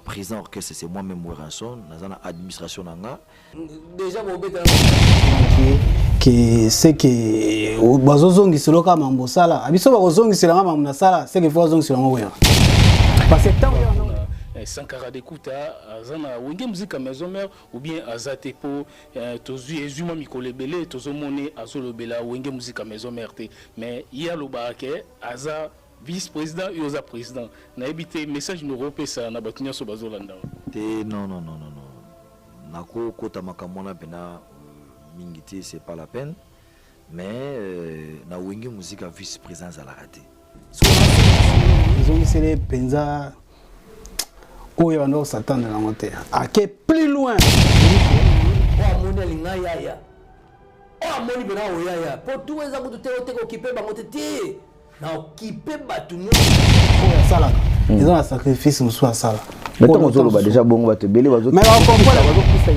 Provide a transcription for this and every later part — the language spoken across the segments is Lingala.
Président orchestre, c'est moi-même Ranson, dans l'administration. Déjà, que c'est que bazozongi selo kama mbosala abiso bazozongi selo kama mnasala c'est que faut zongi selo ngoya parce que tant Sankara d'écouta azana wenge musique maison mère ou bien azate po tozu ezuma mikole belé tozo moné azolo bela wenge musique maison mère mais ya lo barake aza vice-président et aux président na habité message nous repesa na batunya so bazolanda non nako kota makamona pena mingité c'est pas la peine mais na wenge musique vice-président à la raté ils ont essayé penza oyo ando s'attendre na monter à que plus loin oh amoni linga yaya oh amoni bena oyaya pour tout eza kutu te occuper bango te na occuper batunya oyo sala ils ont un sacrifice musu à sala mais tant que déjà bon va te belé bazo mais on comprend la bazo poussa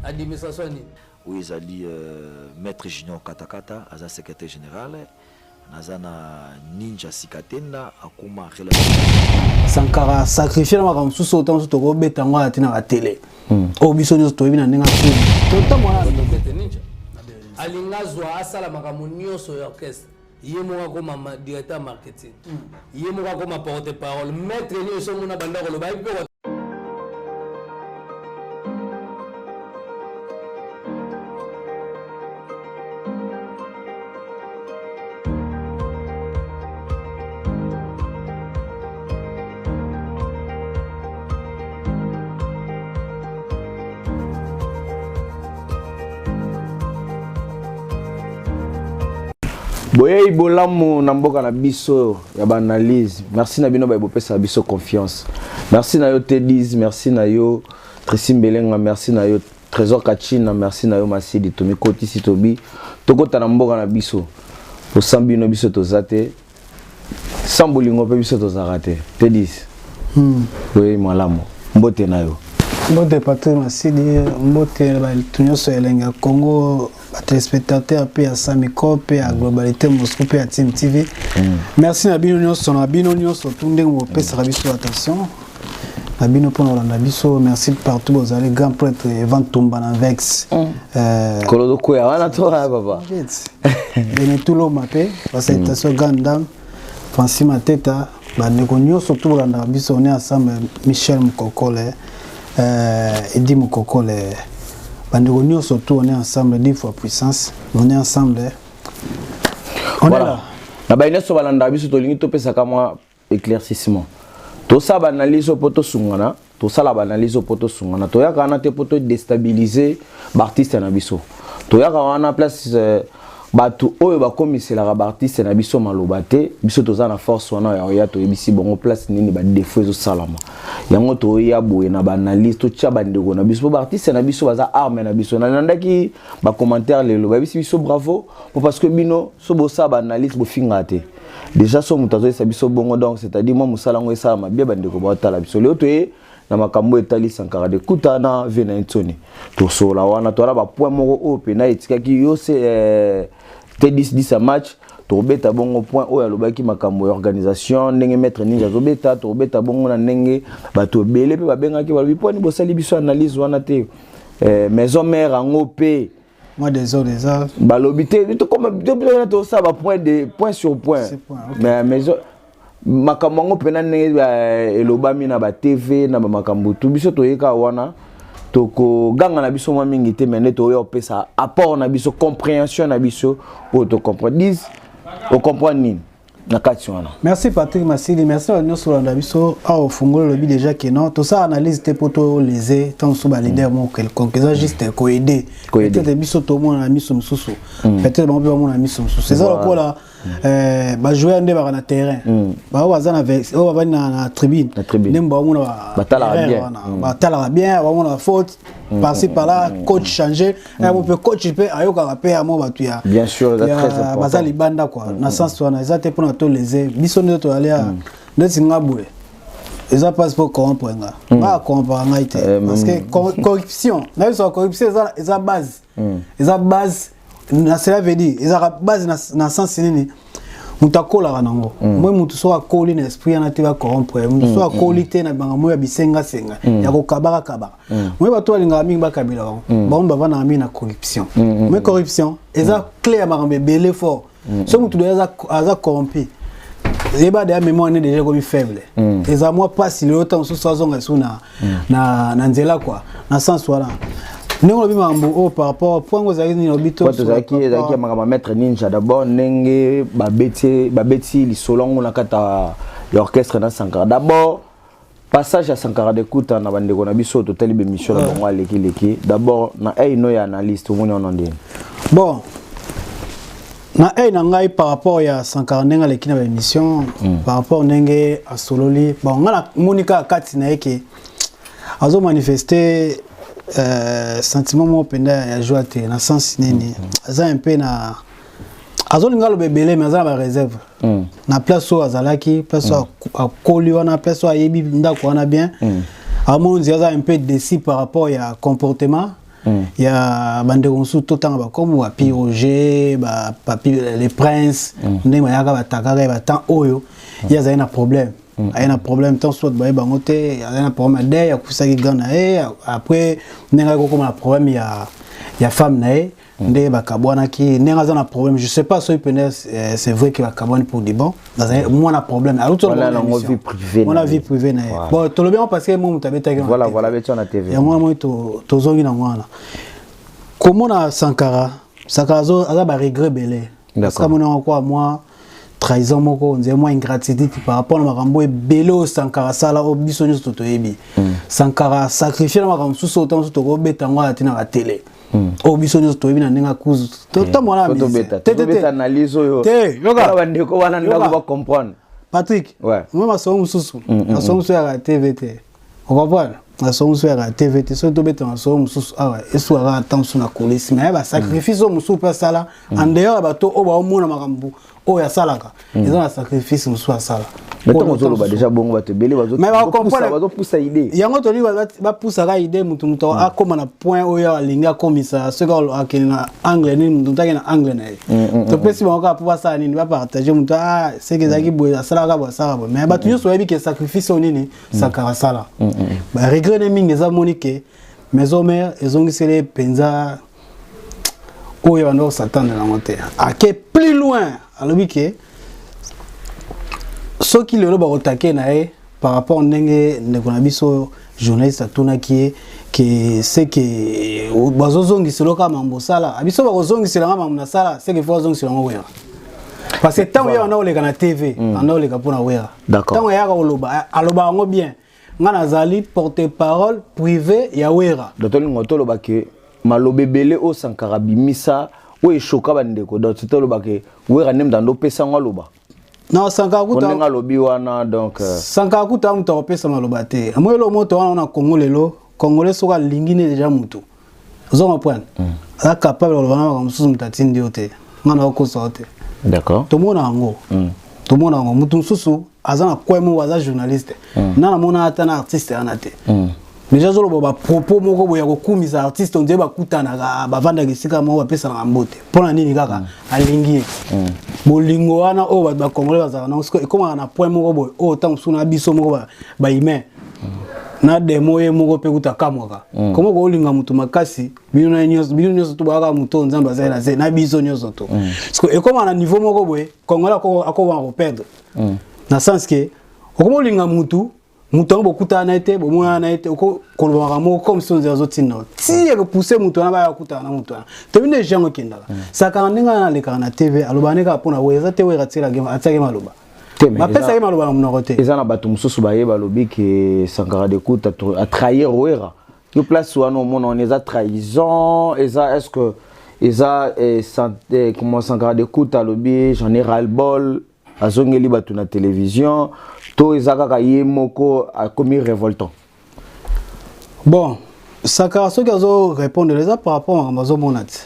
administration ni oui ils ali maître Junior Katakata aza secrétaire général nazana ninja sikatenda akuma Sankara sacrifier na comme sous autant sous to beta ngwa tina la télé o biso nyo to bina ninga tout to mona ninja alinga zwa asala makamunio so orchestre yemo ko mama directeur marketing yemo ko ma porte-parole maître ni so mona banda ko lo ba ipo Boye Ibolamu namboka na biso ya analyse. Merci na bino ba bopesa biso confiance. Merci na yo T10, merci na yo Tressim Belenga, merci na yo Trésor Kachina, merci na yo Masidi Tomikoti Sitobi. Tokota na mboka na biso. Po sambino biso tozate. Sambolingo pe biso tozarate. T10. Boye malamu. Mbote na yo. Mbote Patrick Masidi, mbote ba tunyoso elenga Congo. Téléspectateurs pe à Samiko pe à Globalité Moscou pe à Team TV. Merci na bino nyonso na bino nyonso tunde mo pesa biso attention. Na bino pour na biso merci partout vous allez grand prêtre Evan Tumba na Vex. Kolodo ko ya wana to baba. Bene tout lo mapé parce que station grande dame Francis Mateta ba ndeko nyonso tout na biso on est ensemble Michel Mukokole Edi Mukokole. Bandegonios surtout on est ensemble 10 fois puissance on est ensemble on voilà. Est là na baina so balanda biso to lingi to pesa kama éclaircissement to ça banaliser poto sungana to ça la banaliser poto sungana to yaka na te poto déstabiliser l'artiste na biso to yaka wana place batu oyo ba komisela ba artiste na biso maloba te biso toza na force wana ya to ebisi bongo place nini ba défaut zo salama yango to ya boye na ba analyse to tcha bandeko na biso ba artiste na biso baza arme na biso na ndaki ba commentaire lelo ba bisi biso bravo parce que bino so bosa ba analyse bo finga te déjà so mutazo sa biso bongo donc c'est-à-dire moi musala ngo esa ma bien bandeko ba tala biso leo to na makambo etali Sankara d'écouta na Venantoni to sola wana to la ba point moko o pe na etikaki yo c'est T10 à match to beta bongo point o ya lobaki makambo organisation ndenge maître ninja zo beta to beta bongo na ndenge bato belé pe ba bengaki ba biponi bo sali biso analyse wana te maison mère en OP moi des autres balobité to comme to ça va point sur point mais maison makambo ngo pena ndenge elobami na ba TV na ba makambo tu biso to yeka wana toko ganga na biso mingi te mene to yo pesa apport na biso compréhension na biso pour te comprendre dis au comprendre ni na kati wana. Merci Patrick Masili, merci à nous sur la biso a au fungolo lobi déjà que non tout ça analyse te poto léser tant sous ba leader mon quelconque ça juste ko aider peut-être biso to mon ami sumsusu peut-être bon mon ami sumsusu c'est ça quoi là ba jouer ndé ba na terrain ba waza na avec o ba na tribune ndemba mo na batala bien ba mo na faute passer par là coach changer on peut coach peut ayoka rapé à mo batu ya bien sûr c'est très important baza libanda quoi na sens wana ezate pour to léser biso nde to aller à ndetinga boué eza pas pour comprendre ba comprendre ngaite parce que corruption na biso corruption eza base na cela veut dire eza base na sens nini mutakola kanango moi mutu so akoli na esprit na te ba corrompre mutu so akoli te na banga moi ya bisenga senga ya ko kabaka moi ba to alinga mingi ba kabila ba on ba na mi na corruption mais corruption eza clé ya makambe belé fort so mutu aza corrompu eba de mémoire ne déjà comme faible eza moi pas si le temps so zonga suna na nzela quoi na sens voilà Nous avons par rapport au point où vous avez dit que maître ninja d'abord nenge babeti li solongo na kata l'orchestre na Sankara d'abord passage à Sankara d'écoute na bande ko na biso total émission na bango leki d'abord na no ya analyste moni on ndine bon na na ngai par rapport ya Sankara nenga leki na émission par rapport nenge a sololi bon ngala monika kati na yeke azo manifester sentiment mo penda ya joie te na sens nini aza un peu na azolinga lo bebele mais aza ba réserve na place où azalaki place à koli wana place où ayebi ndako wana bien amon aza un peu décis par rapport ya comportement ya bande konsu totanga ba comme wa Roger ba papi les princes ndema yaka batakaka ba temps oyo ya za un problème il y a un problème tant soit il y a un problème il y a après il y a un problème il y a femme il y a un problème je sais pas si c'est vrai qu'il y a un problème pour dire bon moi un problème on a vie privée bon tout le bien parce que moi voilà on a TV moi comment on Sankara a ba regret belé parce que moi trahison moko nze moi ingratitude par rapport à makambo e belo Sankara sala o biso nyo toto yebi Sankara sacrifier na makambo suso autant to ko beta ngwa tina la télé o biso nyo toto yebi na ninga kuzu to mona mi beta analyse yo yoga bande ko wana ndako ba comprendre Patrick ouais moi ma so mususu na so musu ya TVT on comprend na so musu ya TVT so to beta na so mususu ah eso ara attention na colise mais ba sacrifice o musu pa sala en dehors ba to o ba o mona makambo oh ya salaka ils ont un sacrifice musu asala mais tant que ba déjà bon va te belé mais ba comprendre va pousser idée yango to li ba pousser ka idée mutu a comme na point oyo alinga komisa ce que akina anglais ni mutu ta na anglais na to pesi ba ka pouvoir ça ni ba partager mutu ah c'est que zaki boya salaka ba sala mais ba tu so yebi que sacrifice on nini Sankara sala ba regret ne mingi za monique mes homères ils ont gisele penza oyo ando s'attendre na monter à que plus loin alors que ce qui le ba attaquer na par rapport ndenge ndekona biso journaliste atuna qui que c'est que bazozongi selo kama mbosala abiso bazozongi selo kama mnasala c'est que faut zongi selo ngwera parce que tant ya na oleka na TV na oleka pona wera tant ya ka oloba aloba ngo bien ngana zali porte-parole privé ya wera dotoli ngoto loba ke malobe belé o Sankara bimisa o eshoka bandeko donc c'était loba ke wera nem dans pesa ngaloba non Sankara kuta on lobi wana donc Sankara kuta mto pesa maloba te amoyelo moto wana na Congo lelo congolais soka lingine déjà mutu zonga point a capable de wana comme sous mtatindi ote ngana ko sorte d'accord tout monde ngo tout monde ngo mutu susu azana kwemo waza journaliste na mona atana artiste anate déjà zolo ba propos moko boya ko kumisa artiste on dit ba kutana ba vanda kisika mo ba pesa na mbote pona nini kaka alingi bolingo wana o ba congolais bazana na comme na point moko boy o tant suna biso moko ba ime na demo ye moko pe kutakamwaka comment ko linga mutu makasi bino nyos to ba ka muto nzamba za na biso nyos to parce que et comme na niveau moko boy congolais ako perdre na sens que comment linga mutu mutu bokuta na été bo mona na été ko kolobaka mo comme si on zotina ti e pousser mutu na ba ya kuta na mutu to bine jango kindala Sankara ninga na leka na TV alobane ka pona weza te wera tsela game atake maloba ma pesa ye maloba na mnokote ezana bato mususu baye balobi ke Sankara d'écoute a trahir wera yo place wana mona on eza trahison eza est-ce que eza comment Sankara d'écoute alobi j'en ai ras le bol azongeli bato na télévision to ezaka ka yemoko a commis révoltant bon Sankara soki azo répondre les par rapport à mazo monati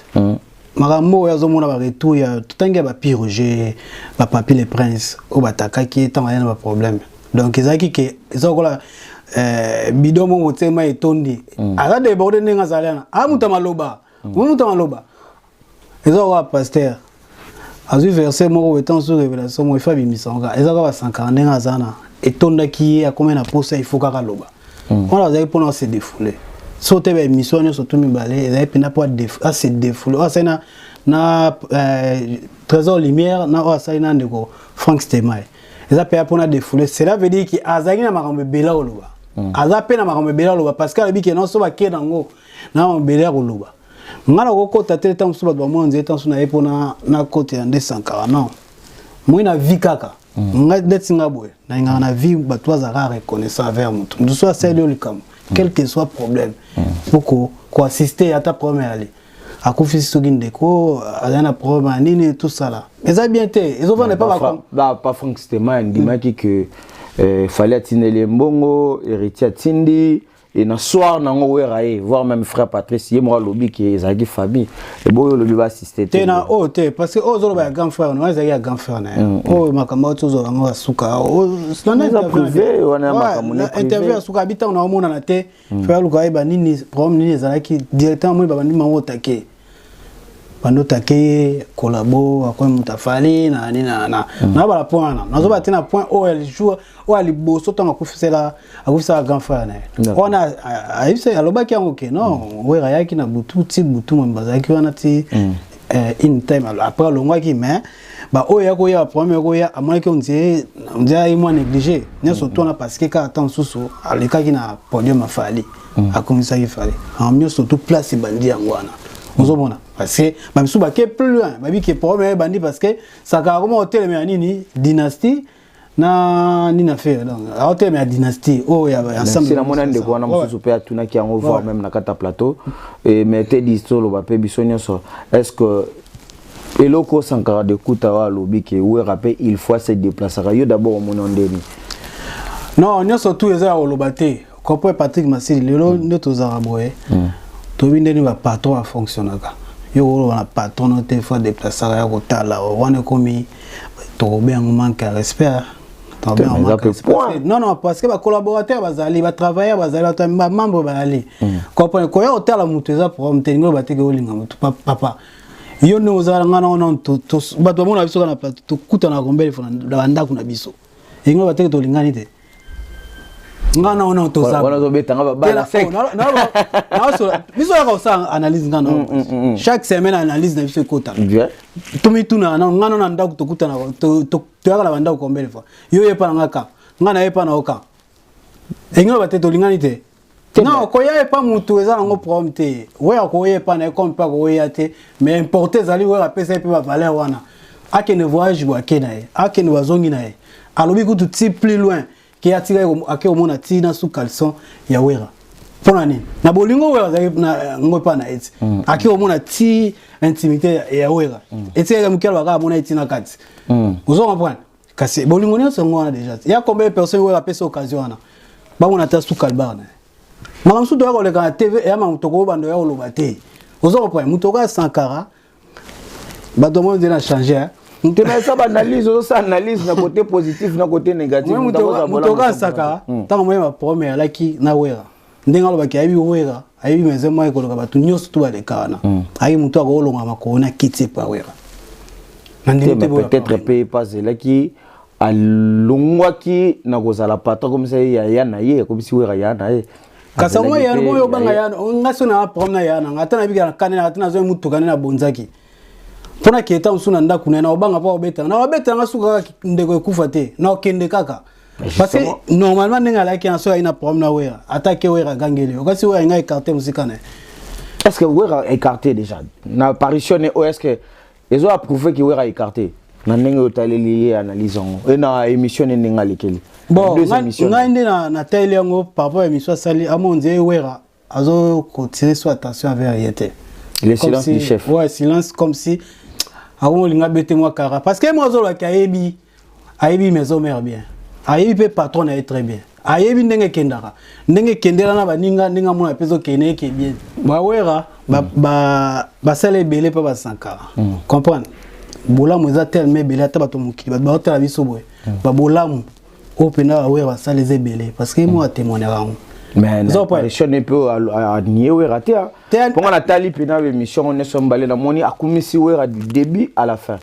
makambo ya zo mona ba retour ya tutangia ba Roger ba papi les princes o bataka ki tant ya ba problème donc ezaki ke ezokola bidomo motema etondi ala de borde ninga zalana amuta maloba ezo wa pasteur azui verset moko étant sur révélation mo fa bimisanga ezaka ba 50 ndenga zana etonda ki akome na posa il faut kaka loba on a zai pour se défouler sauter ba mission ne surtout mibale ezai pina pour se défouler ça na trésor lumière na ça na ndeko Frank Stemai eza pe pour na défouler cela veut dire ki azaki na makambe bela oloba azape na makambe bela oloba parce que abi ke non so ba ke nango na mbela oloba ngala kokota te tant so ba mo nze tant so na epona na côté ya 240 non moi na vie kaka nga detinga boy na nga na vie ba toi za reconnaissant envers mutu nous soit sérieux le cam quel que soit problème pour ko assister à ta première allée à confier ce ndeko azana problème nini tout ça là mais ça bien té ils ont pas Frank Stemai ndimaki que fallait atteindre les mbongo héritier tindi et na soir nango weraye voir même frère Patrice yemo lobby qui ezaki famille et boyo lobby va assister te na parce que ozo ba grand frère on ezaki grand frère na makambo tozo ngo suka c'est un privé on a makambo na interview suka bita on a mona na te frère luka ba nini problème nini ezalaki directement moi ba ndima otake bando take collabo akwa mutafali na nini na bala point na nazo ba tena point o elle joue o ali boso tanga kufisela akufisa grand frère na on a aise aloba ki angoke non wera yaki na butu ti butu mbazaki wana ti in time après longwa ki mais ba o ya ko ya premier ko ya amana ki on dit ai moi négligé ne surtout na parce que ka attend susu alika ki na podium afali akomisa ki fali en mieux surtout place bandi yangwana ozomona parce que même sous baké plus loin babi qui premier bandi parce que ça ka comment hôtel mais nini dynastie na nina fait donc hôtel mais dynastie oh ya ensemble c'est la monnaie de quoi na musu pe atuna ki en voir même na kata plateau et mettez distolo ba pe bisonyo so est-ce que eloko sankara de kutawa lobi ke ou rappel il faut se déplacer yo d'abord mon ndeni non nyo surtout eza olobate comprend Patrick Massili lelo ndoto za raboye tobindeni ba patron a fonctionnaka yo na patron te fois déplacer ya kotala wana komi to bien manque respect non parce que ba collaborateur bazali ba travailleur bazali ba membre bazali comprendre ko ya hôtel mutu za pour mtengo ba teke olinga mutu papa yo ne ozala ngana ona to ba to mona biso na plateau to kutana kombele fona banda kuna biso ingo ba teke to lingani te ngana ona to za wana zo betanga ba bala sec na so biso ya ko sa analyse ngana chaque semaine analyse na biso kota tumi tuna na ngana na ndaku to kutana to yaka la banda kombele fo yo yepa ngaka ngana yepa na oka ingo ba teke to lingani te non ko ya pas mutu eza ngo problème te we ko yepa na comme pas ko ya te mais importer zali we apesa pe ba valeur wana akene voyage bo akena akene wazongi na e alobi ku tu plus loin qui atira ake omona tina sous caleçon ya wera pona nini na bolingo wera na ngopa na eti ake omona ti intimité ya wera eti ya mukelo baka mona itina kati ozo comprendre kasi bolingo ni so ngona déjà ya combien de personnes wera pesa occasion na ba mona ta sous calbar na mama msuto ya koleka na TV ya mamutoko bando ya olobate ozo comprendre mutoka Sankara ba domo de na changer on te met ça analyse ça analyse na côté positif na côté négatif mutoka saka tant moi ma première laki na wera ndenga loba ki ayi wera ayi mezema ekoloka batu nyonso tu balekana ayi mutu akolonga makona kiti pa wera peut-être pe pas laki alongwaki na kozala pata comme ça ya na ye comme si wera ya na ye kasa moi ya moyo banga ya ngaso na problème ya na ngata na bika kanena ngata na zo mutu kanena bonzaki pona ki eta msuna nda kunena obanga pa obeta na obeta nga suka ndeko ekufa te na okende kaka parce que normalement ndenga la ki en so ina problème na wera attaquer wera gangele okasi wera nga écarter musika na est-ce que wera écarté déjà na apparition est-ce que ils ont approuvé que wera écarté na ndenge otaleli analyse et na émission ndenga lekeli bon nga inde na tele yango par rapport à émission sali amonze wera azo ko tirer sur attention vers yete le silence du chef ouais silence comme si avant linga bete moi kara parce que moi zo la kayebi ayebi maison mère bien ayebi pe patron est très bien ayebi ndenge kendara ndenge kendela na baninga ndinga mona peso kene ke bien ba wera ba sale belé pa ba Sankara comprendre bolamu eza tellement belé ata bato mokili ba hôtel biso boy ba bolamu opena wera sale ze belé parce que moi témoigner rango mais l'apparition ne peut nier wera te pour la tali pena émission on est sombalé na moni akumisi wera du début à la fin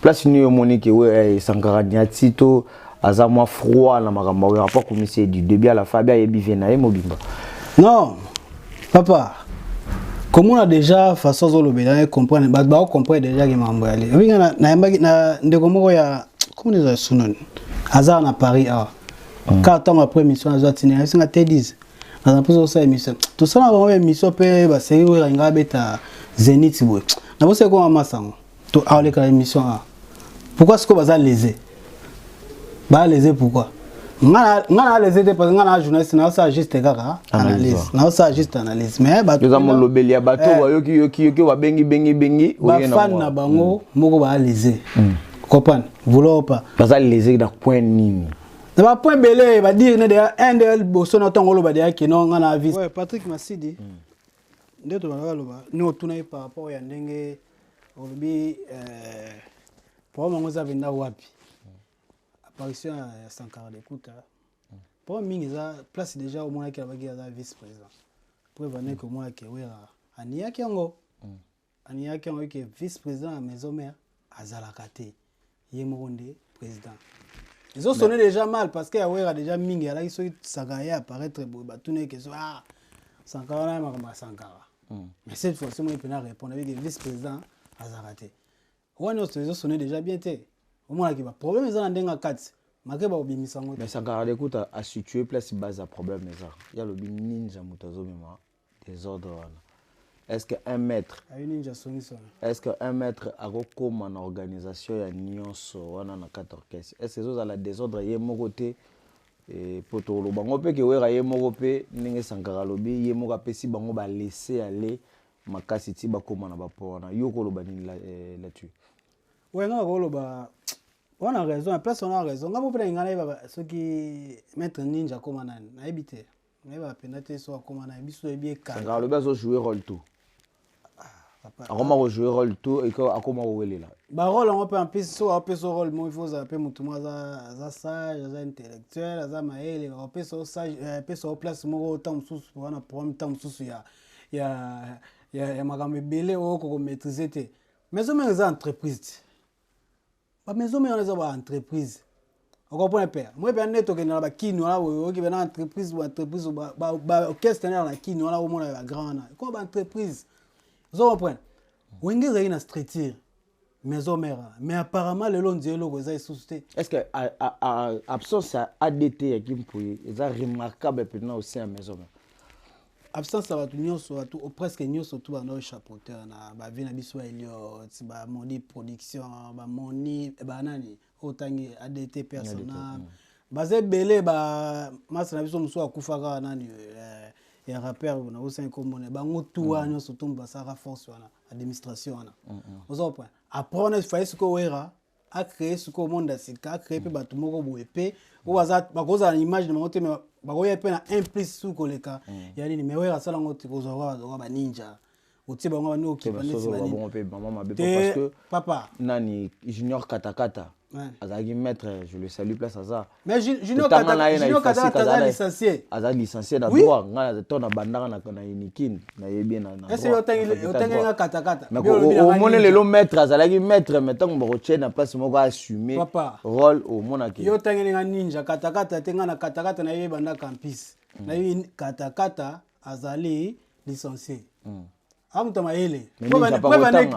place ni Monique ouais Sankara Niatito azamwa froid na makambo ya pas comme c'est du début à la fin bien yebi na mobimba. Non. Papa. Comment on a déjà façon de le comprendre ba comprendre déjà que mambo yale. Oui na ndeko moko ya comment les sunon. Azar na Paris ah. 4 ans après mission azar tiner singa T10. Na pour ça émission. Tout ça na ba émission pe ba série o nga beta Zenith boy. Na bo c'est comment masango. To a les émission ah. Pourquoi est-ce que bazar lésé? Ba lésé pourquoi? Ngana lésé parce que ngana journaliste na ça juste kaka analyse. Na ça juste analyse. Mais ba nous avons lobeli ya bato yoki wa bengi ba fan na bango moko ba lésé. Comprendre? Vouloir pas. Bazar lésé da point nini. Na ba point belé ba dire ne de un de boso na tongolo ba de ki non ngana avis. Ouais, Patrick Massidi. Ndeto ba loba. Nous tunai par rapport ya ndenge olobi pour moi ngoza venda wapi. Apparition à Sankara d'écoute. Pour moi, place déjà au moins qu'il y a vice-président. Pour venir que moi qui est Ania Kiango. Ania Kiango qui est vice-président à Maison Mère à Zalakate. Yemoronde président. Ils ont sonné déjà mal parce qu'il y a déjà Mingi là ils sont Sankara apparaître pour battre que ah Sankara na Sankara. Mais cette fois-ci moi il peut répondre avec le vice-président à Zalakate. Ouais non ils ont sonné déjà bien té. Au moins qui va problème ils ont ndenga 4 makeba obimisa ngoto mais Sankara d'écoute a situé place base à problème ça il y a le ninja mutazo mema désordre est-ce que un maître ninja songiso est-ce que un maître a comme en organisation ya nyonso wana na 4 orchestre est-ce que ça la désordre yé moko té et poto lo bango pe ke wera yé moko pe ndenge Sankara lobi yé moko pesi bango ba laisser aller makasi ti ba koma na ba pona yoko lo banini là-dessus. Ouais, on a raison, place on a raison. On a pas ceux qui mettent ninja comme on a habité. On va pénétrer soit comme on a habité, soit bien calme. Sankara le bas jouer rôle tout. Comment jouer rôle tout et comment on là. Bah rôle on peut en plus soit on peut son rôle, moi il faut appeler mutumo za sage, za intellectuel, za maël, on peut son sage, peut son place moi autant sous pour un problème temps sous il y a magambe belé au ko maîtriser té. Mais on est entreprise. Mais on est une entreprise. On comprend pas. Moi, je suis en train de kino là, qui est entreprise ou entreprise ou orchestre na kino là au monde la grande. Quoi entreprise? Vous comprenez? On est une structure. Maison mère. Mais apparemment le long de l'eau est suscité. Est-ce que absence ADT qui est remarquable maintenant aussi à maison mère? Absence ça va tout presque nyos surtout dans le chapeauteur na ba vina biso elio ba moni production ba moni ba nani otangi ADT personnel basé belé ba masa na biso muso akufaka nani ya rappeur na osa komone ba ngotu wana surtout ba sara force wana administration wana ozo point apprendre il faut ce ko wera a créer ce ko monde sika créer pe ba tumoko boepe ou baza ba koza image de monter mais bakoya pe na implice sous koleka ya nini mais wera sala ngoti kozowa ba ninja uti bango bani okipane sibani parce que papa nani junior katakata azaki maître je le salue place ça mais junior katakata azali licencié na droit ngana tona bandanga na unikin na yebi na est-ce que otangi katakata mais au mone le maître azalaki maître maintenant ba roche na place moko assumer rôle au monaki yo tangi nga ninja katakata tenga na katakata na yebi banda campus na yebi katakata azali licencié amuta maele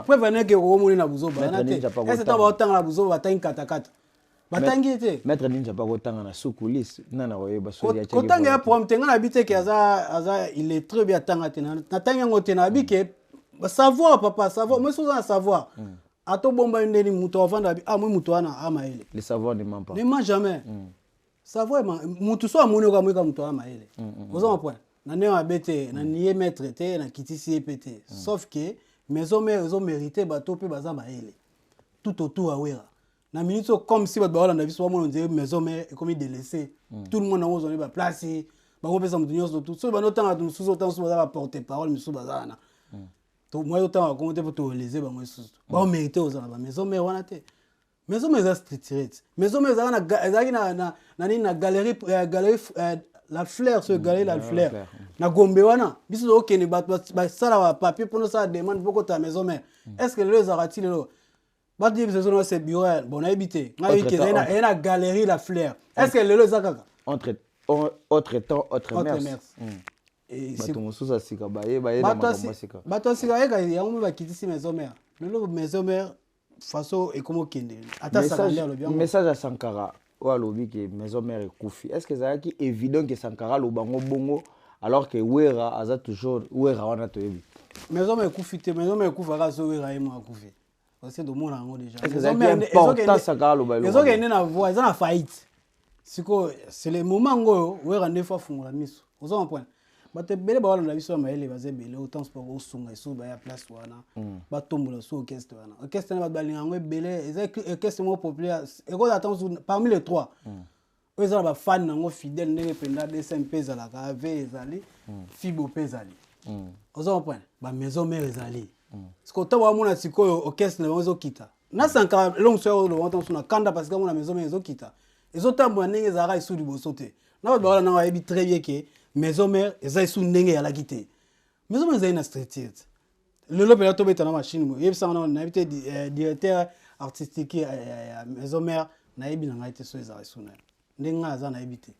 prévenez que au moni na buzoba na te est-ce que ba otanga na buzoba tangi katakata batangi te maître ninja pas otanga na soukulis nana oyeba so ya cheki kotanga ya prom tenga na bite ke aza il est très bien tanga te na tanga ngote na bike savoir papa savoir moi so savoir ato bomba ndeni muto avanda moi muto wana amaele le savoir ne ment pas ne ment jamais savoir muto so amoni ka mweka muto amaele ozo ma point na ne abete na nié maître te na kitisi epete sauf que maison mère ils ont mérité bato pe baza maele tout autour à wera na minute comme si bato balanda biso mo ndé maison mère et comme délaissé tout le monde na ozoni ba place ba ko pesa mutunyo so tout so ba notanga tu sous autant so ba porter parole misu bazana to moi autant comment te to léser ba moi sous ba mérité aux ba maison mère wana te maison mère structurée maison mère na galerie la fleur ce galerie la fleur na gombe wana biso okene ba sala ba papier pour ça demande beaucoup ta maison mère est-ce que les arati lelo Bati c'est bureau bon habité. Il y a une galerie la fleur. Est-ce que le zakaka autre temps autre mers. Et c'est tout ça c'est ka baye sika. Bato sika eka ya mu ba kitisi maison mère. Mais le maison mère façon et comment kende. Ata ça le bien. Message à Sankara ou à lobi que maison mère est koufi. Est-ce que ça qui évident que Sankara lo bango bongo alors que Wera aza toujours Wera wana to yebi. Maison mère koufi te maison mère koufa zo Wera emo koufi. C'est de mon ango déjà. Maison mère important Sankara lo ba lo. Maison kende na voix, ils ont faillite. C'est le moment où Wera ne fois fungula miso. Vous en point. Bate bele ba wala biso maele baze bele autant sport au sunga iso ba ya place wana ba tombola so orchestre wana orchestre na ba balinga ngo bele orchestre mo populaire et quand attend parmi les trois eux ça ba fan ngo fidèle ndenge penda de SMP za ka ave ezali fibo pezali ozo point ba maison mère ezali parce que to wa mona sikoyo orchestre na zo kita na sanka long so lo wanta suna kanda parce que mona maison mère zo kita ezo tambo ndenge za ka isu liboso te na ba wala na wa ebi très bien que maison mère ezali sous ndenge ya la quitté maison mère ezali na street le lobe la tobeta na machine mo yebisa na habité directeur artistique ya maison mère na yebi na ngate so ezali sous na ndenge aza na habité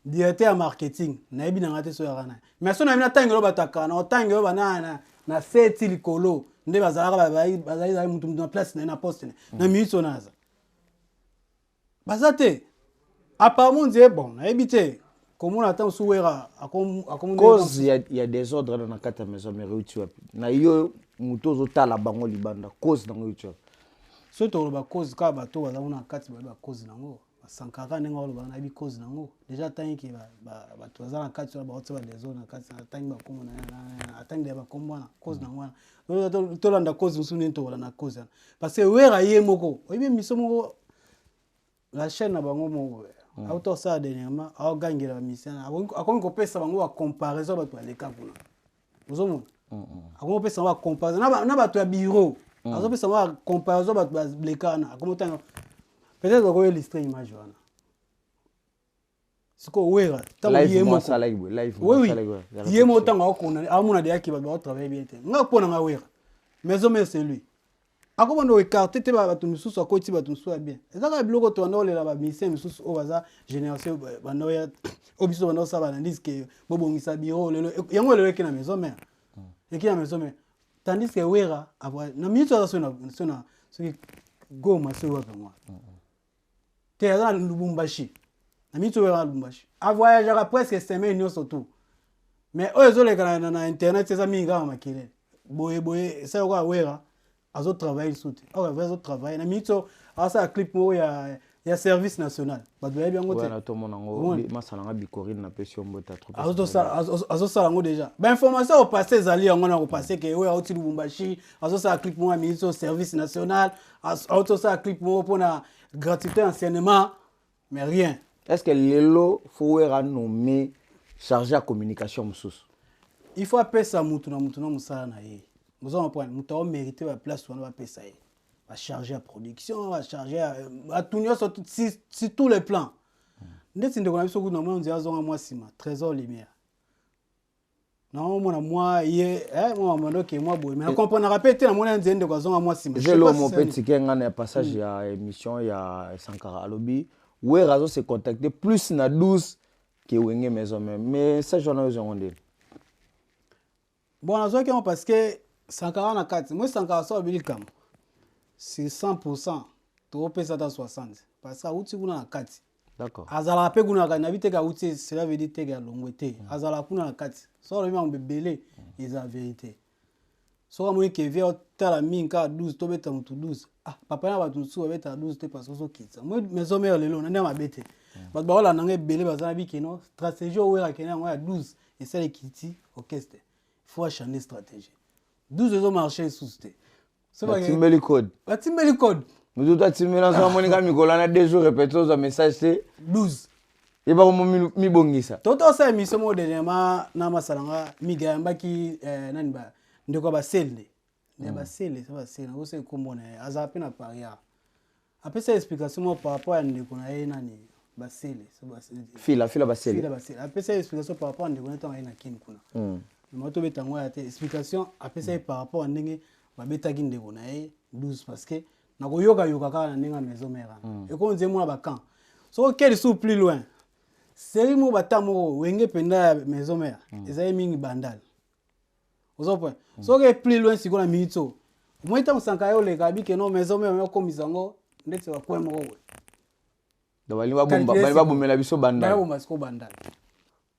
directeur marketing na yebi na ngate so ya kana mais so na mina tangelo bataka na tangelo bana na seti likolo nde bazalaka bazali mutu na place na poste na minute naza bazate apparemment Dieu bon na habité. Comment on attend sous Wera à cause il y a des ordres dans la carte maison mais YouTube na yo muto zo tala bango libanda cause dans YouTube surtout ba cause ka bato baza na carte ba cause nango Sankara nenga lo ba na bi cause nango déjà tant que ba bato baza na carte ba otsa ba des zones na carte na tant ba komo na attendre ba komo na cause nango to landa cause musu to na cause parce que Wera ye moko oyebi miso moko la chaîne na bango moko auto ça dernièrement a gagné la mission a comme pesa bango a comparaison ba to les cas kuna ozomo a comme pesa ba comparaison na ba to ya bureau a pesa ba comparaison ba les cas na comme tant peut-être ko illustrer image wana siko Wera live moi ça live oui yemo tanga ko na amuna de yaki ba travailler bien te nga pona nga Wera mais mais c'est lui ako bando écarté te ba batu misusu akoti batu misusu bien ezaka biloko to ndo lela ba mission misusu o baza génération bando ya obiso bando sa ba ndis que bobongisa biro lelo yango lelo ki na maison mère eki na maison mère tandis que Wera ava na minute za sona ce qui goma se wa moi te ya Lubumbashi na minute Wera Lubumbashi a voyager presque semaine no surtout mais o ezole kana na internet ça minga makele boye ça quoi Wera azo travailler soute azo travailler na mito asa clip mo ya service national badoya bien ngote na to monango masala nga bikorine na pesio mbota trop azo sala ngo déjà ba information au passé zali yango na ko passer que oya oti Lubumbashi azo sala clip mo ya mito service national azo sala clip mo pona gratuité enseignement mais rien est-ce que lelo faut Wera nommer chargé à communication mususu il faut appeler ça mutu na musala na ye. Nous avons point nous avons mérité la place où on va payer va charger la production va charger à tout sur tous les plans ndeti ndeko na biso kuna mwana nzia zonga mwasima trésor lumière non mwana moi ye moi mando ke moi boy mais on comprend répéter na mwana nzia ndeko zonga mwasima je lo mon petit kenga na passage ya émission ya Sankara alobi Wera zo se contacter plus na 12 que wenge maison mais ça journal aux ondé bon nazo ke parce que Sankara na 4 moi Sankara so bilikam c'est 100% to pesa ta 60 parce que uti kuna na 4 d'accord azala pe kuna na bite ka uti cela veut dire te ga longwete azala kuna na 4 so le même belé ils a vérité so moi que vient tala minka 12 to beta mutu 12 ah papa na batu su beta 12 te parce que so kitsa moi maison mère lelo na ma bete ba wala na belé bazana bi keno stratégie Wera kena ya 12 et ça les kiti orchestre faut changer stratégie 12 euros marché sous té c'est pas timbeli code nous doit timela so monika mikola na 2 jours répéter aux message c'est 12 et ba mi bongisa toto ça mi somo dernièrement na masalanga mi gamba ki nani ba ndeko ba selde ne ba selde ça ba selde on sait comment azapi na paria après ça explication par rapport à ndeko na ye nani ba selde ça ba fila ba selde après ça explication par rapport à ndeko na tanga na kin kuna moto betango ya te explication après ça par rapport à ndenge ba betaki ndeko na ye 12 parce que na koyoka kaka na ndinga maison mère et qu'on dit moi ba quand so quel sous plus loin série mo batamo wenge penda maison mère ezai mingi bandal ozo point so que plus loin si kona mito moi tant sanka yo le gabi que non maison mère yo komisango ndetse ba kwa moko we da bali ba bomela biso bandal ba bomela biso bandal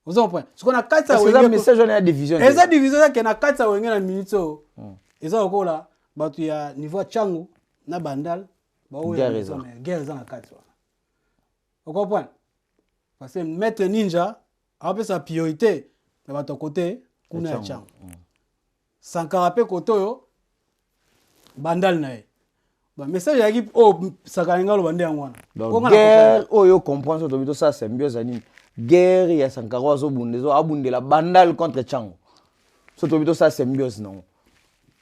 ozo point so kona kata wenge ça message on a division eza division que na kata wenge na mito eza okola batu ya niveau changu na bandal ba o guerre za na kati wana au point parce que maître ninja a fait sa priorité na bato côté kuna ya changu Sankara pe koto bandal na ye ba message ya ki o sakalinga lo bande yango wana guerre oyo comprendre to bito ça symbiose ani guerre ya Sankara azo bundezo abundela bandal contre changu so to bito ça symbiose non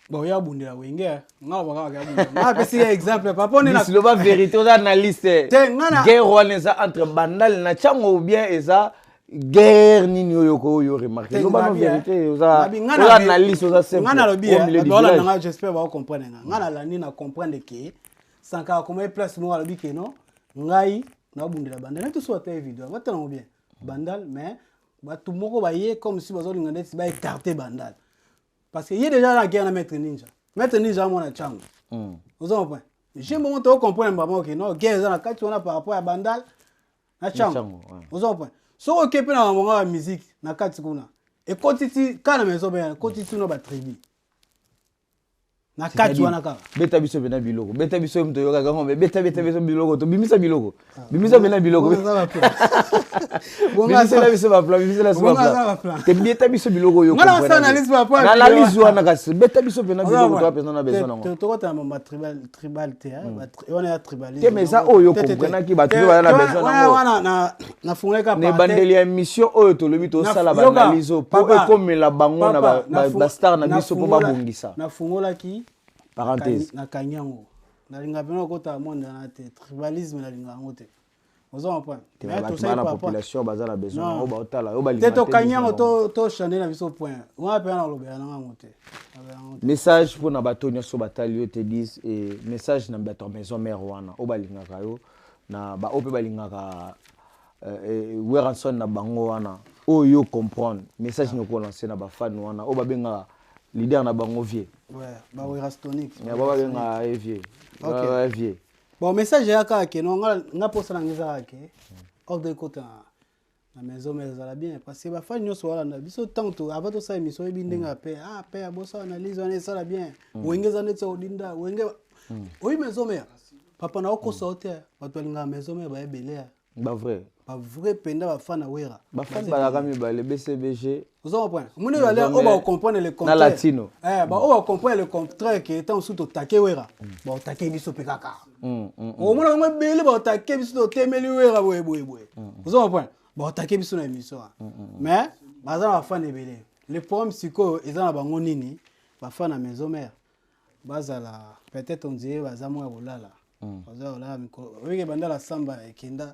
bon ya bundela wenge nga ba ka bundela nga pesi exemple papa ne na c'est la vérité aux analystes guerre wana eza entre bandal na changu ou bien eza guerre nini oyo ko yo remarqué lo ba vérité aux analystes aux simple nga na lobi voilà nga j'espère ba comprendre nga na la ni na comprendre que Sankara comme place mo lobi que non ngai na bundela bandal tout soit vidéo va tellement bien bandal mais ba tout moko ba ye comme si bazo linga ndeti ba écarter bandal parce que y a déjà la guerre na maître ninja mon na changu vous en point j'aime bon to comprendre maman que non guerre na kati on a par rapport à bandal na changu vous en point so okepe na monga wa musique na kati kuna et kotiti kana mezo bien kotiti no ba tribu na kati wana kaka beta biso bena biloko beta biso mto yoka kango me beta biso biloko to bimisa biloko bena biloko bonga ça biso ba plan bimisa la plan te beta biso biloko yo ngala sa analyse ba point na analyse wana kasi beta biso bena biloko to personne na besoin nango to kota ma tribal te wana ya tribalisme te mais ça oyo comprendre ki ba tu ba na besoin nango wana na fungeka ne bandeli ya mission oyo to lobi to sala ba analyse po comme la bango na ba star na biso po ba bongisa na fungola ki parenthèse na kanyango na linga pena kota monde na te tribalisme na linga ngote ozo un point mais tout ça la population bazala besoin o ba otala o ba linga te to kanyango to changer na biso point on appelle na lobela na ngote message pour na bato nyoso batali te disent et message na bato maison mère wana o ba linga kayo na ba ope ba linga ka weranson na bango wana o yo comprendre message no ko lancer na ba fan wana o ba benga leader na bango vie ouais ba werastonique ya ba benga vie okay vie bon message ya ka ke no nga posa na ngeza ke hors de côté na maison mais ça la bien parce que ba fan nyo so wala na biso tanto avant to sa émission e bindenga pe pe ya bosa analyse on ça la bien wengeza netsa odinda wenge oui maison mère papa na oko sortir bato linga maison mère ba ebele ba vrai penda ba fan wera ba fan ba kami ba le BCBG vous en point mune va aller on va comprendre le contraire na latino ba on va comprendre le contraire que étant sous to taquer wera ba taquer biso pe kaka o mona ngo bele ba taquer biso to temeli wera boye vous en point ba taquer biso na émission mais baza ba fan ebele le problème siko eza na bango nini ba fan na maison mère bazala peut-être on dirait baza mo olala baza olala miko weke banda la samba ekenda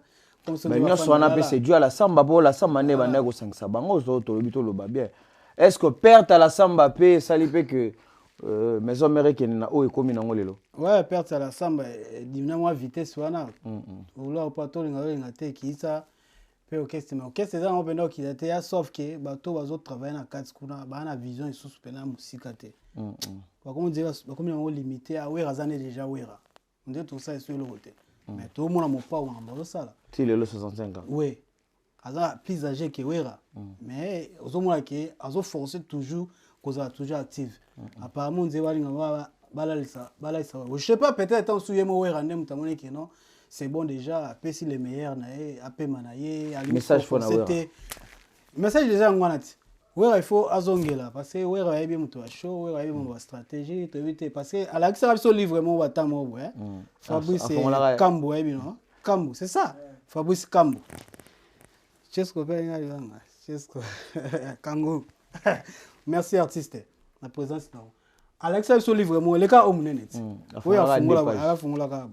mais nous sommes appelés c'est dû à la samba pour la samba ne banda ko 500 bango zo to lobito lo ba bien est-ce que perte à la samba pe sali pe que maison mère qui na o ekomi nango lelo ouais perte à la samba dimina moi vitesse wana oula pas to linga te ki ça pe orchestre mais orchestre ça on benda ki date ya sauf que bato bazo travailler na quatre kuna ba na vision sous pena musika te ba comment dire ba comme on limité à wera zane déjà wera on dit tout ça est sur le côté mais tout le monde a mon pas ou en bas ça là si le 65 ans oui aza plus âgé que wera mais aux moins que azo forcer toujours cause toujours active apparemment on dit balinga balalisa je sais pas peut-être en souyemo wera ndem tamone que non c'est bon déjà après si les meilleurs na e après manaye message pour na wera message déjà ngwanati wera il faut azongela parce que wera yebi muto wa show wera yebi muto wa stratégie to éviter parce que à la ça so livre mo batamo ouais Fabrice Kambo yebi non Kambo c'est ça Fabrice Kambo Chesco Benga yanga Chesco Kango merci artiste la présence non Alexa so livre mo le ka omunene oui afungula ka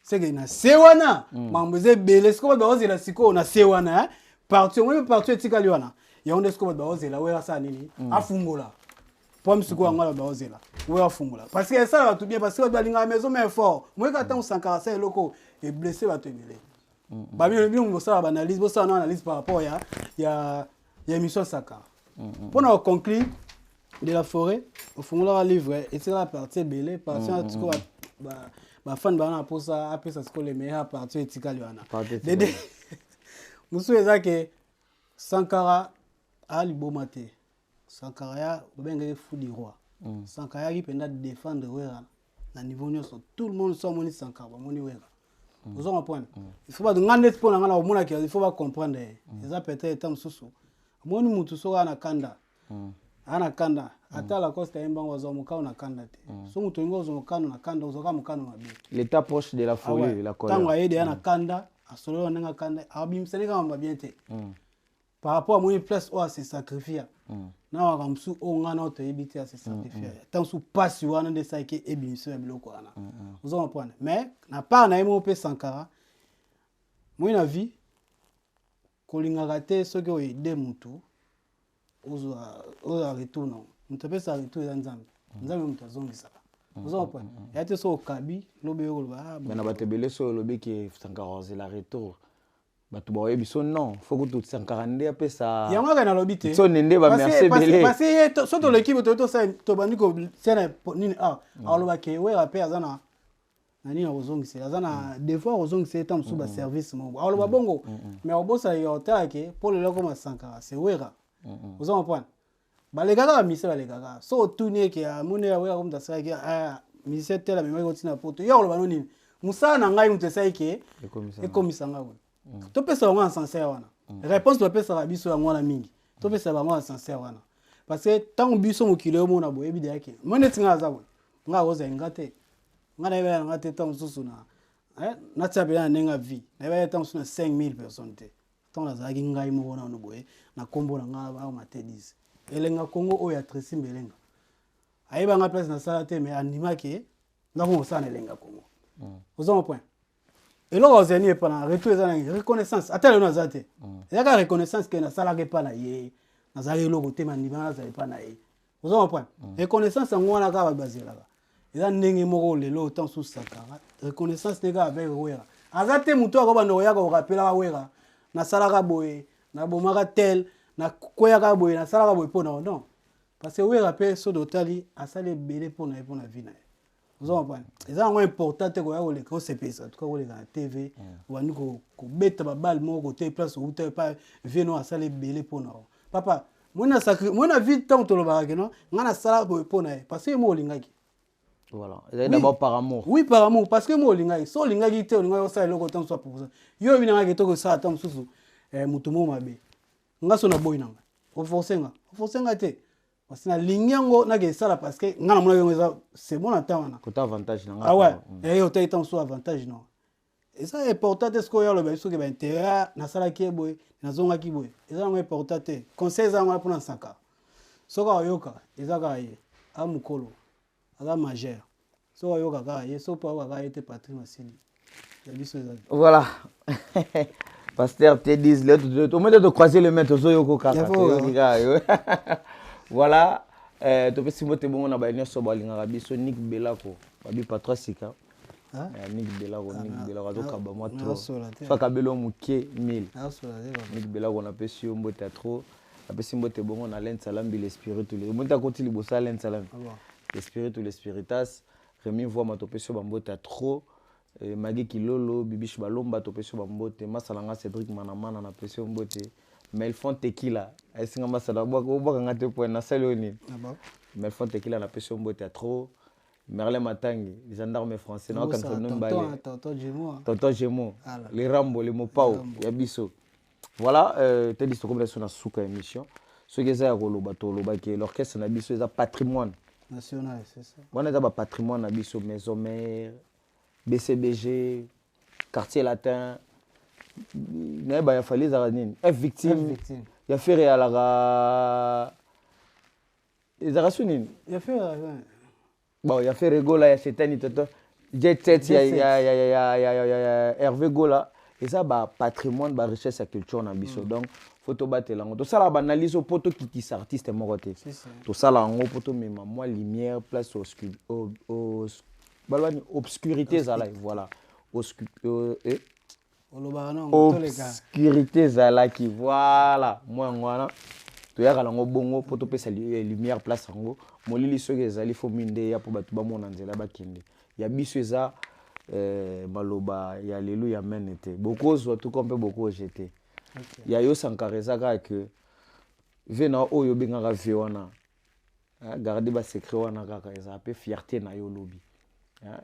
c'est que na sewana mamboze bele siko ba ozela siko na sewana partout on partout etika liwana ya onde siko ba ozela wera sa nini afungula pom siko ngala ba ozela ouais fungula parce que ça va tout bien parce que ba linga maison mais fort moi quand on 145 loko et blessé va te mêler ba bien on ça analyse ça on analyse par rapport ya émission Saka pour nous conclure de la forêt au fungula livre et c'est la partie belé partie en tout cas ba fan ba na pour ça après ça c'est les meilleures parties etikali wana dede musu ezake Sankara ali bomate Sankara ya benga fou du roi Sankara qui peut défendre Wera na niveau nyonso tout le monde soit moni Sankara moni Wera vous en point il faut pas de ngande pour na au mona il faut pas comprendre ça peut-être tam susu moni mutu so ana kanda ata la costa embango zo mukao na kanda te so mutu ngo zo mukano na kanda uzoka mukano mabe l'état proche de la folie la colère tango ayede ana kanda asolo na kanda abimsene kama bien te par rapport à mon place où à se sacrifier na wa kamsu o ngana o tebiti à se sacrifier tant sous passe wana de ça qui est bien sûr biloko wana vous en comprenez mais na part na emo pe Sankara moi na vie kolinga raté ce que aider mutu ozo retour non mutu pe sa retour za nzambe mutu azongisa vous en comprenez ya te so kabi lobe yo ba mais na batebele so lobe qui Sankara c'est la retour batu ba yebiso non faut que tout 142 après ça ya ngaka na lobité so nende ba merci belé parce que surtout l'équipe to bandi ko sena nini aloba ke we rappel azana nani na ozongise azana des fois ozongise tam sous ba service mo aloba bongo mais obosa yo take pour le loko ma Sankara c'est wera vous en point ba les gars mi ba les gars so tourner ke amone ya we comme ça ke mi c'est tel mais ko tina poto yo aloba noni musa na ngai mutesa ke e komisanga we to pesa wango sincère wana réponse to pesa ba biso yango na mingi to pesa ba wango sincère wana parce que tant biso mokile mo na boyebi de yake mone tinga za bo nga oza ngate nga na yeba ngate tant susu na tsabe na nenga vie na yeba tant susu na 5000 personnes te tant la zaki ngai mo wana no boye na kombo na nga ba ma te 10 elenga Congo o ya Tracy Mbelenga ayeba nga place na sala te mais anima ke na ko sa na elenga Congo vous en point et là aux années pendant retour les reconnaissance attends le nazate il y a reconnaissance que na sala ke pa na ye na zali logo te mani bana zali pa na ye vous en point reconnaissance ngwana ka ba bazela il a ndenge moko lelo autant sous Sankara reconnaissance te ka avec wera azate muto ko bando ya ko rappeler wa wera na sala ka boye na bomaka tel na koya ka boye na sala ka boye pona non parce que wera pe so dotali asale belé pona vie na vous en comprenez c'est important que vous les grosses épices en tout cas vous les la TV ou à nous ko beta ba balle mo ko te place ou te pas veno à saler belé pour nous papa moi na vie tant to lo ba ke non ngana sala pour na parce que mo lingaki voilà d'abord par amour oui par amour parce que mo lingaki so lingaki te lingaki ça loko tant soit pour ça yo bina ngaki to ko ça tant susu mutu mo mabe ngaso na boy nanga o forcenga te parce que na linyango na ke sala parce que ngana mona yo c'est bon attends wana côté avantage na ah ouais et yo tay tant so avantage non et ça est important est ce que yo le biso ke ba intérêt na sala ki boy na zonga ki boy et ça est important conseil za ngana pour na Sankara soka yoka ezaka ye amukolo aga majeur soka yoka ka ye so pa ka était Patrick Masili ya biso za voilà pasteur te disent le au moment de croiser le maître zo yoko kaka voilà to pesi mote bongo na ba nyonso ba linga biso Nick Belako babi patron sika Nick Belako zo kaba moi trop so kabelo muke 1000 Nick Belako na pesi mbo théâtre na pesi mbote bongo na Len Salambi le spirituel le monta koti libosa Len Salambi le spirituel le spiritas Rémi voix ma to pesi bambo théâtre Magi Kilolo Bibish Balomba to pesi bambo te masalanga Cédric Manamana na pesi mbote mais ils font tequila est-ce que ma ça doit boire ngate pour na saloni mais ils font tequila na pêche au théâtre Merlin Matangi les gendarmes français non comme ça non balé tonton Jemo les Rambo les Mopao ya biso voilà te dit comme ça na suka émission ce que ça rolo bato lo ba que l'orchestre na biso est patrimoine national c'est ça on est patrimoine na biso maison mère BCBG quartier latin ne ba ya fali za nini victime ya faire ya la ezara sunini ya faire bon ya faire gola ya setani toto jet set ya Hervé Gola et ça ba patrimoine ba richesse ya culture na biso donc faut battre lango to sala ba analyse au poto qui tisse artiste mo côté to sala ngo poto mema moi lumière place au balwani obscurité za live voilà obscurité za la qui voilà moi ngwana to ya kala ngo bongo poto pesa lumière place ngo molili soki ezali fo minde ya po batu ba mona nzela ba kende ya biso eza maloba ya lelo ya menete beaucoup zo tout comme beaucoup jeté ya yo sankareza ka que vena oyo bengaka vie wana garder ba secret wana kaka eza pe fierté na yo lobi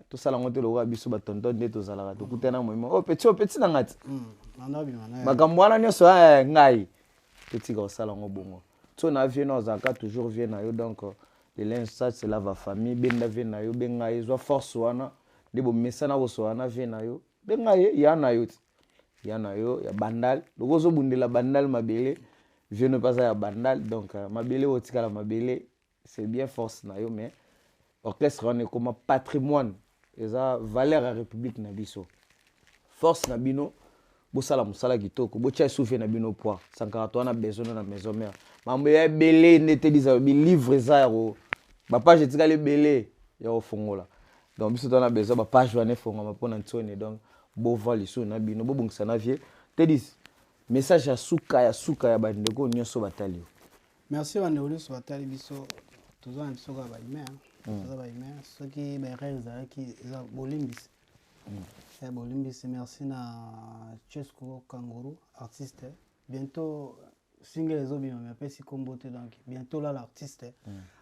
tout ça la ngote lo wa biso ba tonton nde to zalaka to kutana mo oh petit na ngati makambo wana nyoso ngai petit ka sala ngo bongo to na vie na zaka toujours vie na yo donc le linge ça c'est la va famille benda vie na yo benga zo force wana debo mesana bo so wana vie na yo benga ya na yo ya bandal lokozo bundela bandal mabele vie ne pas ya bandal donc mabele otikala mabele c'est bien force na yo mais orchestre on est comme patrimoine eza valeur à république na biso force na bino bosala musala kitoko bocha souffle na bino poids sankarato na besoin na maison mère mambo ya belé nete disa bi livre za yaro ba page etikale belé ya ofongola donc biso to na besoin ba page wana fongola pona ntone donc bo vali so na bino bo bongisa na vie te dis message ya suka ya bandeko nyoso batali merci bandeko so batali biso tozo na biso ka ba email tozo ba email ce qui ba reza qui za bolimbis bolimbis merci na Chesco Kanguru artiste bientôt single les obi mais après si comboté donc bientôt là l'artiste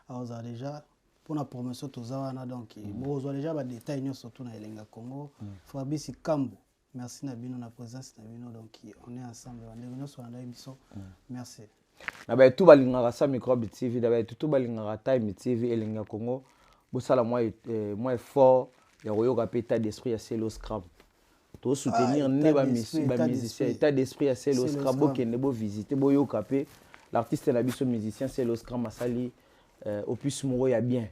alors ça déjà pour la promotion tozawana donc bon on déjà ba détails nyo surtout na Elenga Congo Fabrice Kambo merci na bino na présence na bino donc on est ensemble on est sur la émission merci na ba tout balingaka sa microbe TV da ba tout balingaka Time TV Elenga Congo bosala moi fort ya royoka peta d'esprit ya Celo Scrap to soutenir ne ba musicien état d'esprit ya Celo Scrap bo kende bo visiter bo yoka pe l'artiste na biso musicien Celo Scrap masali opus moro ya bien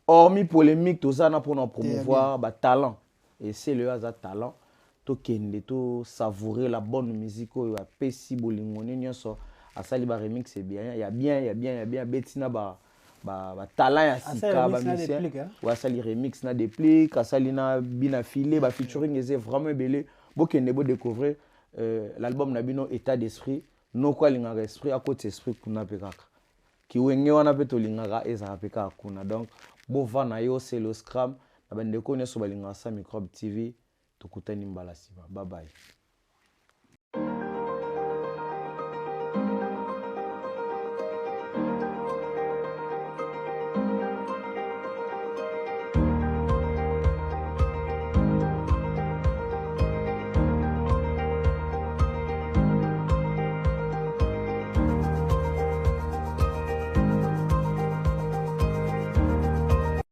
hormis polémique tozana pour nous promouvoir ba talent et c'est le hasard talent to kende to savourer la bonne musique oyo a pesi bolingoni nyonso asali ba remix c'est bien il y a bien betina ba talent ya sika ba musicien ou asali remix na déplique asali na bina filé ba featuring est vraiment belé bo kende bo découvrir l'album na bino état d'esprit no kwa linga esprit à côté esprit kuna pekaka ki wenge wana pe to linga eza peka kuna donc bo va na yo c'est le scram na bandeko nyoso balinga sa microbe TV tukutani mbala siba bye bye.